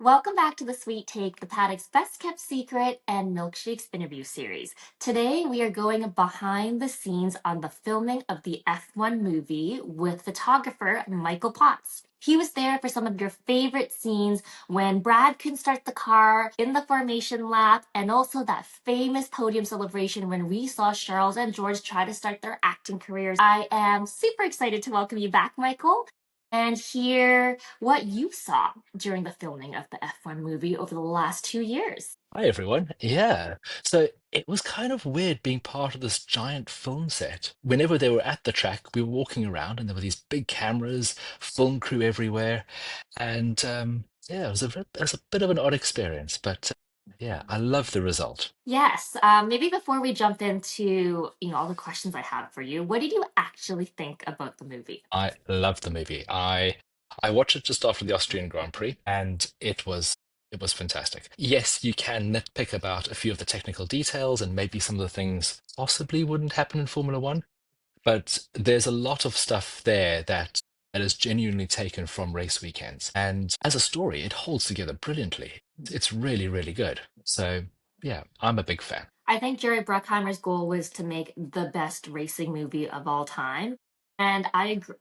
Welcome back to the Sweet Take, the Paddock's Best Kept Secret and Milkshakes interview series. Today we are going behind the scenes on the filming of the F1 movie with photographer Michael Potts. He was there for some of your favorite scenes when Brad couldn't start the car in the formation lap, and also that famous podium celebration when we saw Charles and George try to start their acting careers. I am super excited to welcome you back, Michael, and hear what you saw during the filming of the F1 movie over the last 2 years. Hi everyone. Yeah. So it was kind of weird being part of this giant film set. Whenever they were at the track, we were walking around and there were these big cameras, film crew everywhere. And yeah, it was a bit of an odd experience, but yeah, I love the result. Yes, maybe before we jump into all the questions I have for you, what did you actually think about the movie? I loved the movie. I watched it just after the Austrian Grand Prix and it was fantastic. Yes, you can nitpick about a few of the technical details and maybe some of the things possibly wouldn't happen in Formula One. But there's a lot of stuff there that is genuinely taken from race weekends. And as a story, it holds together brilliantly. It's really, really good. So yeah, I'm a big fan. I think Jerry Bruckheimer's goal was to make the best racing movie of all time. And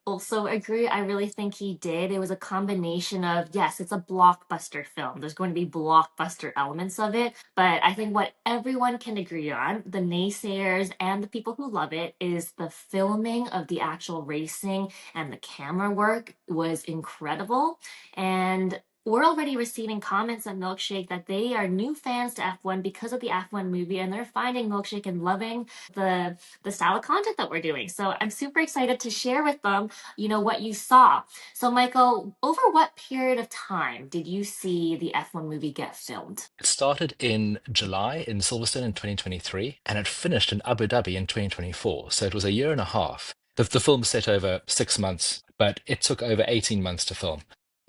also agree. I really think he did. It was a combination of, yes, it's a blockbuster film. There's going to be blockbuster elements of it. But I think what everyone can agree on, the naysayers and the people who love it, is the filming of the actual racing and the camera work was incredible. And we're already receiving comments on Milkshake that they are new fans to F1 because of the F1 movie, and they're finding Milkshake and loving the style of content that we're doing. So I'm super excited to share with them, what you saw. So Michael, over what period of time did you see the F1 movie get filmed? It started in July in Silverstone in 2023, and it finished in Abu Dhabi in 2024. So it was a year and a half. The film set over 6 months, but it took over 18 months to film.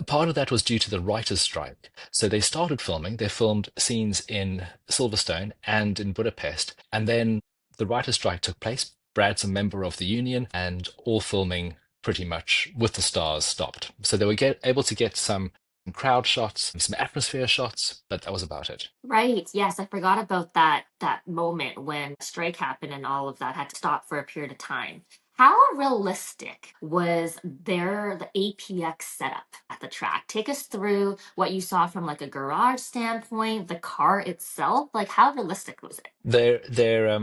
Part of that was due to the writers' strike. So they started filming, they filmed scenes in Silverstone and in Budapest, and then the writers' strike took place. Brad's a member of the union, and all filming pretty much with the stars stopped. So they were able to get some crowd shots and some atmosphere shots, but that was about it. Right. Yes, I forgot about that moment when strike happened and all of that had to stop for a period of time. How realistic was the APX setup at the track? Take us through what you saw from like a garage standpoint, the car itself. Like how realistic was it? Their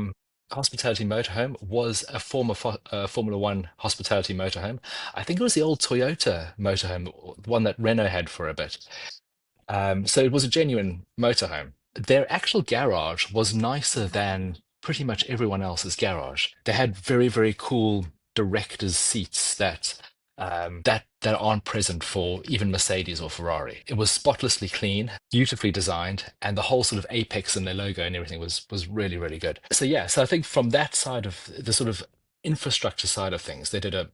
hospitality motorhome was a former Formula One hospitality motorhome. I think it was the old Toyota motorhome, the one that Renault had for a bit. So it was a genuine motorhome. Their actual garage was nicer than pretty much everyone else's garage. They had very, very cool directors' seats that aren't present for even Mercedes or Ferrari. It was spotlessly clean, beautifully designed, and the whole sort of apex and their logo and everything was really, really good. So yeah, so I think from that side of the sort of infrastructure side of things, they did a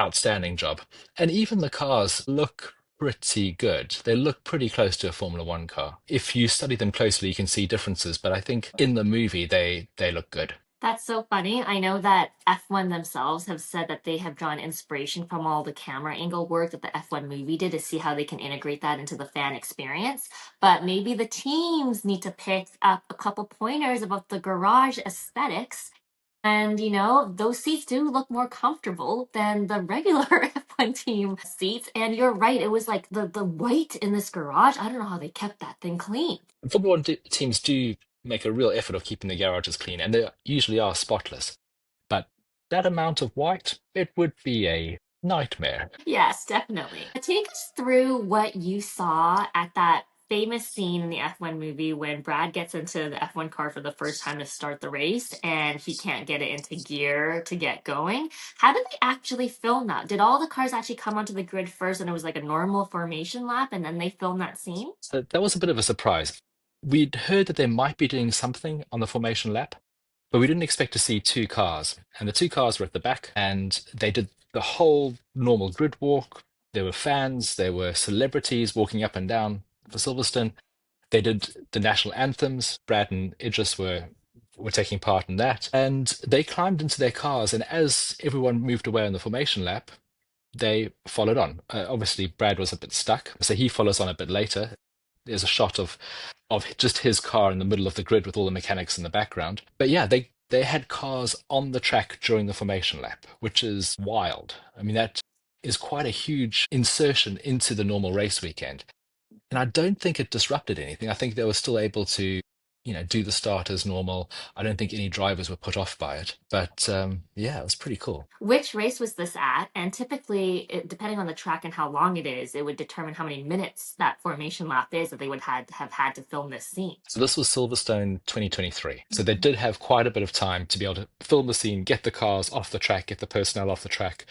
outstanding job. And even the cars look pretty good. They look pretty close to a Formula One car. If you study them closely, you can see differences, but I think in the movie they look good. That's so funny. I know that F1 themselves have said that they have drawn inspiration from all the camera angle work that the F1 movie did to see how they can integrate that into the fan experience. But maybe the teams need to pick up a couple pointers about the garage aesthetics. And those seats do look more comfortable than the regular F1 team seats. And you're right, it was like the white in this garage. I don't know how they kept that thing clean. Formula One teams do make a real effort of keeping the garages clean, and they usually are spotless. But that amount of white, it would be a nightmare. Yes, definitely. Take us through what you saw at that famous scene in the F1 movie when Brad gets into the F1 car for the first time to start the race and he can't get it into gear to get going. How did they actually film that? Did all the cars actually come onto the grid first and it was like a normal formation lap and then they filmed that scene? So that was a bit of a surprise. We'd heard that they might be doing something on the formation lap, but we didn't expect to see two cars. And the two cars were at the back, and they did the whole normal grid walk. There were fans, there were celebrities walking up and down for Silverstone. They did the national anthems. Brad and Idris were taking part in that. And they climbed into their cars, and as everyone moved away on the formation lap, they followed on. Obviously, Brad was a bit stuck, so he follows on a bit later. there's a shot of just his car in the middle of the grid with all the mechanics in the background. But yeah, they had cars on the track during the formation lap, which is wild. I mean, that is quite a huge insertion into the normal race weekend. And I don't think it disrupted anything. I think they were still able to, do the start as normal. I don't think any drivers were put off by it. But yeah, it was pretty cool. Which race was this at? And typically, depending on the track and how long it is, it would determine how many minutes that formation lap is that they would have had to film this scene. So this was Silverstone 2023. So they did have quite a bit of time to be able to film the scene, get the cars off the track, get the personnel off the track,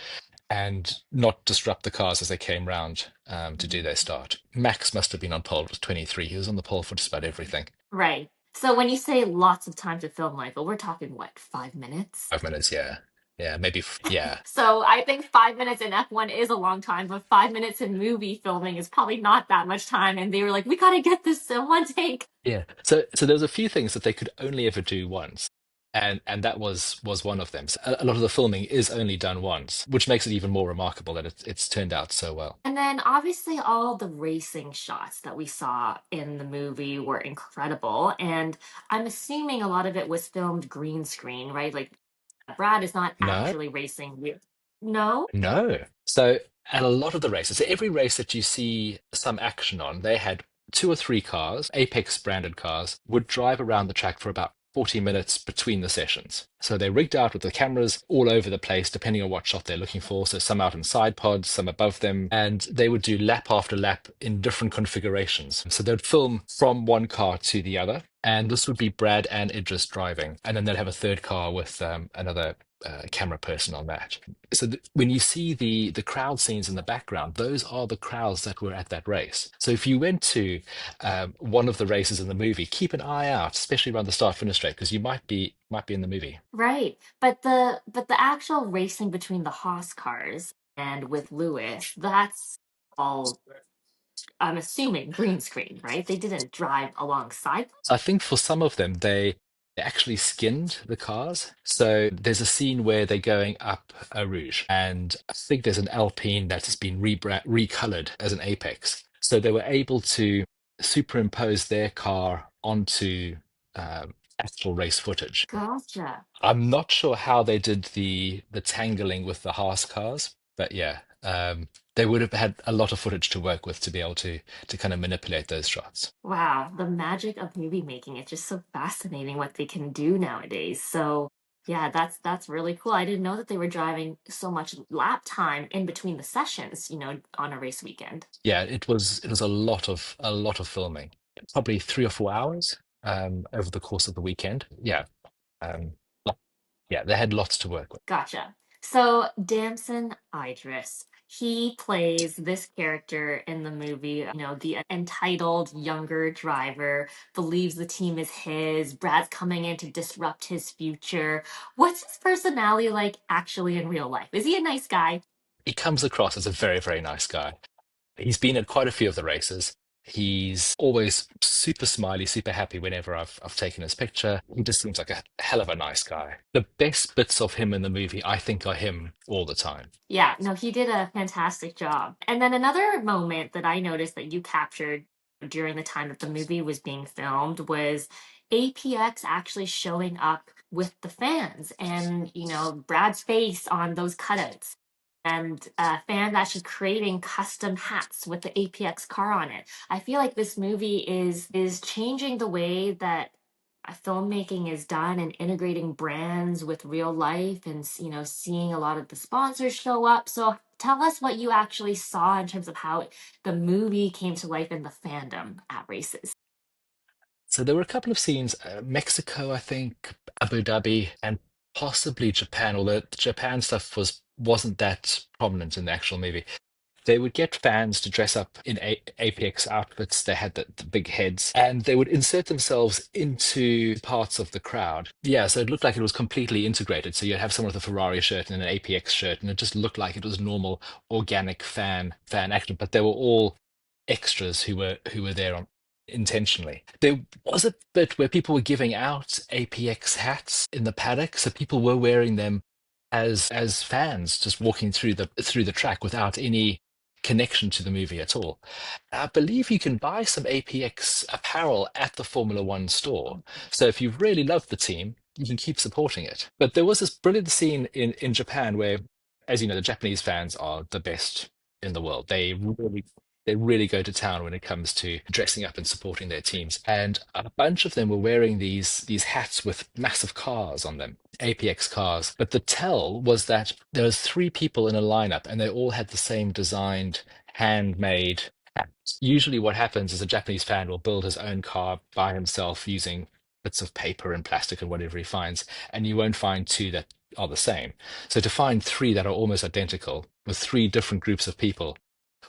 and not disrupt the cars as they came round to do their start. Max must have been on pole with 23. He was on the pole for just about everything. Right. So when you say lots of time to film, Michael, we're talking what, 5 minutes? 5 minutes, yeah. Yeah, maybe, yeah. So I think 5 minutes in F1 is a long time, but 5 minutes in movie filming is probably not that much time. And they were like, we got to get this in one take. Yeah. So there's a few things that they could only ever do once. And that was one of them. So a lot of the filming is only done once, which makes it even more remarkable that it's turned out so well. And then obviously all the racing shots that we saw in the movie were incredible. And I'm assuming a lot of it was filmed green screen, right? Like Brad is not No, actually racing. No? no. So at a lot of the races, so every race that you see some action on, they had two or three cars, Apex branded cars, would drive around the track for about 40 minutes between the sessions. So they're rigged out with the cameras all over the place, depending on what shot they're looking for. So some out in side pods, some above them, and they would do lap after lap in different configurations. So they'd film from one car to the other. And this would be Brad and Idris driving. And then they'd have a third car with another camera person on that. So when you see the crowd scenes in the background, those are the crowds that were at that race. So if you went to one of the races in the movie, keep an eye out, especially around the start finish straight, because you might be in the movie. Right. But the actual racing between the Haas cars and with Lewis, that's all I'm assuming green screen, right? They didn't drive alongside. I think for some of them, they actually skinned the cars. So there's a scene where they're going up a Rouge, and I think there's an Alpine that has been recolored as an Apex. So they were able to superimpose their car onto actual race footage. Gotcha. I'm not sure how they did the tangling with the Haas cars, but yeah, they would have had a lot of footage to work with to be able to kind of manipulate those shots. Wow, the magic of movie making. It's just so fascinating what they can do nowadays. So, yeah, that's really cool. I didn't know that they were driving so much lap time in between the sessions, on a race weekend. Yeah, it was a lot of filming, probably 3 or 4 hours over the course of the weekend. Yeah, um, lo- yeah, they had lots to work with. Gotcha. So, Damson Idris, he plays this character in the movie, the entitled younger driver, believes the team is his, Brad's coming in to disrupt his future. What's his personality like actually in real life? Is he a nice guy? He comes across as a very, very nice guy. He's been at quite a few of the races. He's always super smiley, super happy whenever I've taken his picture. He just seems like a hell of a nice guy. The best bits of him in the movie, I think, are him all the time. Yeah, no, he did a fantastic job. And then another moment that I noticed that you captured during the time that the movie was being filmed was APX actually showing up with the fans and, Brad's face on those cutouts. And fans actually creating custom hats with the APX car on it. I feel like this movie is changing the way that filmmaking is done and integrating brands with real life and seeing a lot of the sponsors show up. So tell us what you actually saw in terms of how the movie came to life in the fandom at races. So there were a couple of scenes, Mexico, I think, Abu Dhabi, and possibly Japan, although the Japan stuff wasn't that prominent in the actual movie. They would get fans to dress up in APX outfits. They had the big heads, and they would insert themselves into parts of the crowd. Yeah, so it looked like it was completely integrated. So you'd have someone with a Ferrari shirt and an APX shirt, and it just looked like it was normal, organic fan action. But they were all extras who were there intentionally. There was a bit where people were giving out APX hats in the paddock, so people were wearing them as fans, just walking through the track without any connection to the movie at all. I believe you can buy some APX apparel at the Formula One store. So if you really love the team, you can keep supporting it. But there was this brilliant scene in Japan where, as you know, the Japanese fans are the best in the world. They really go to town when it comes to dressing up and supporting their teams. And a bunch of them were wearing these hats with massive cars on them, APX cars. But the tell was that there was three people in a lineup, and they all had the same designed, handmade hats. Usually, what happens is a Japanese fan will build his own car by himself using bits of paper and plastic and whatever he finds, and you won't find two that are the same. So to find three that are almost identical with three different groups of people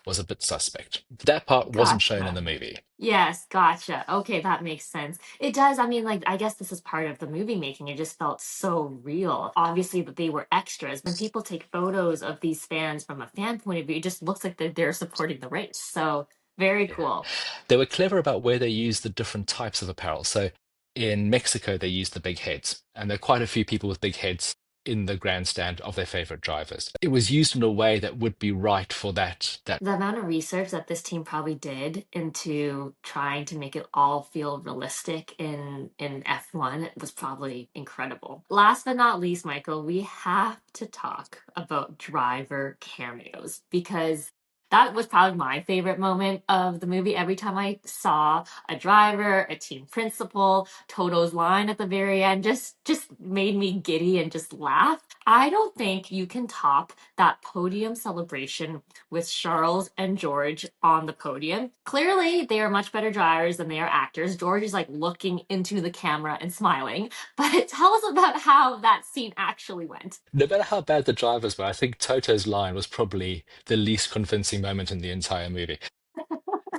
was a bit suspect. That part wasn't shown in Gotcha. the movie. Yes, gotcha. Okay, that makes sense. It does. I mean, like, I guess this is part of the movie making. It just felt so real. Obviously, that they were extras. When people take photos of these fans from a fan point of view, it just looks like they're supporting the race. So, very Yeah. cool. They were clever about where they used the different types of apparel. So in Mexico, they used the big heads, and there are quite a few people with big heads in the grandstand of their favorite drivers. It was used in a way that would be right for that. The amount of research that this team probably did into trying to make it all feel realistic in F1 was probably incredible. Last but not least, Michael, we have to talk about driver cameos because that was probably my favorite moment of the movie. Every time I saw a driver, a team principal, Toto's line at the very end just made me giddy and just laugh. I don't think you can top that podium celebration with Charles and George on the podium. Clearly, they are much better drivers than they are actors. George is like looking into the camera and smiling. But tell us about how that scene actually went. No matter how bad the drivers were, I think Toto's line was probably the least convincing moment in the entire movie.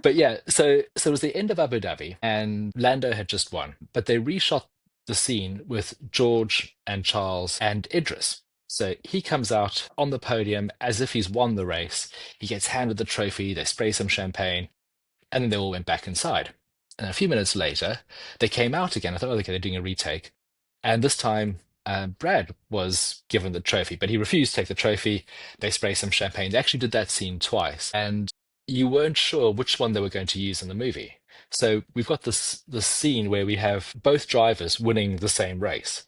But yeah, so it was the end of Abu Dhabi, and Lando had just won, but they reshot the scene with George and Charles and Idris. So he comes out on the podium as if he's won the race. He gets handed the trophy, they spray some champagne, and then they all went back inside. And a few minutes later, they came out again. I thought, oh, okay, they're doing a retake. And this time, Brad was given the trophy, but he refused to take the trophy. They spray some champagne. They actually did that scene twice, and you weren't sure which one they were going to use in the movie. So we've got this scene where we have both drivers winning the same race,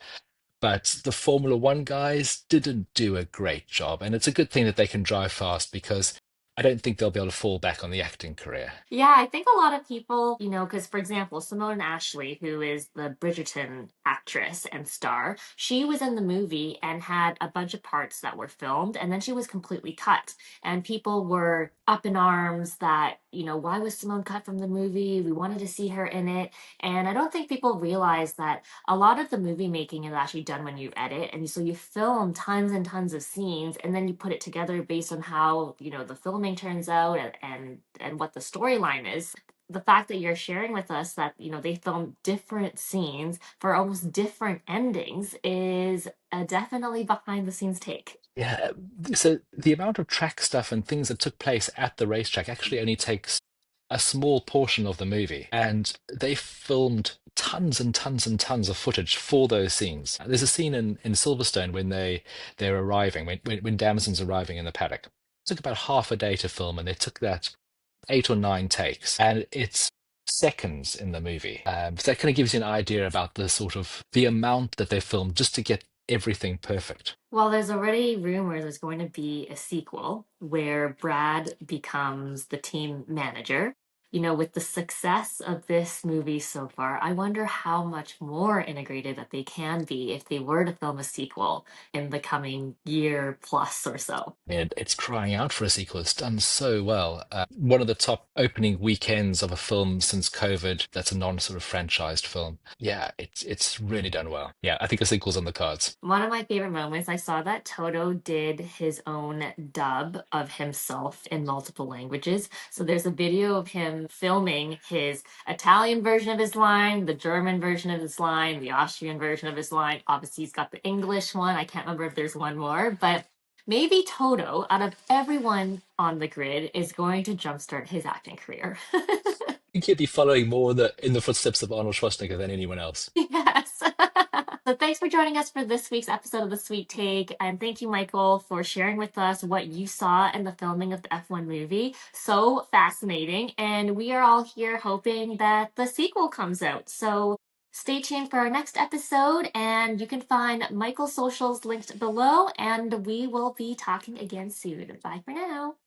but the Formula One guys didn't do a great job. And it's a good thing that they can drive fast because I don't think they'll be able to fall back on the acting career. Yeah, I think a lot of people, because for example, Simone Ashley, who is the Bridgerton actress and star, she was in the movie and had a bunch of parts that were filmed, and then she was completely cut. And people were up in arms that, why was Simone cut from the movie? We wanted to see her in it. And I don't think people realize that a lot of the movie making is actually done when you edit. And so you film tons and tons of scenes and then you put it together based on how, the filming turns out and what the storyline is. The fact that you're sharing with us that, they filmed different scenes for almost different endings is a definitely behind the scenes take. Yeah, so the amount of track stuff and things that took place at the racetrack actually only takes a small portion of the movie, and they filmed tons and tons and tons of footage for those scenes. There's a scene in Silverstone when they're arriving, when Damson's arriving in the paddock. It took about half a day to film, and they took that 8 or 9 takes, and it's seconds in the movie. So that kind of gives you an idea about the sort of the amount that they filmed just to get everything perfect. Well, there's already rumors there's going to be a sequel where Brad becomes the team manager. With the success of this movie so far, I wonder how much more integrated that they can be if they were to film a sequel in the coming year plus or so. It's crying out for a sequel. It's done so well. One of the top opening weekends of a film since COVID that's a non sort of franchised film. Yeah, it's really done well. Yeah, I think a sequel's on the cards. One of my favorite moments, I saw that Toto did his own dub of himself in multiple languages. So there's a video of him filming his Italian version of his line, the German version of his line, the Austrian version of his line. Obviously, he's got the English one. I can't remember if there's one more, but maybe Toto, out of everyone on the grid, is going to jumpstart his acting career. I think he'd be following more in the footsteps of Arnold Schwarzenegger than anyone else. Yes. So thanks for joining us for this week's episode of The Sweet Take. And thank you, Michael, for sharing with us what you saw in the filming of the F1 movie. So fascinating. And we are all here hoping that the sequel comes out. So stay tuned for our next episode. And you can find Michael's socials linked below. And we will be talking again soon. Bye for now.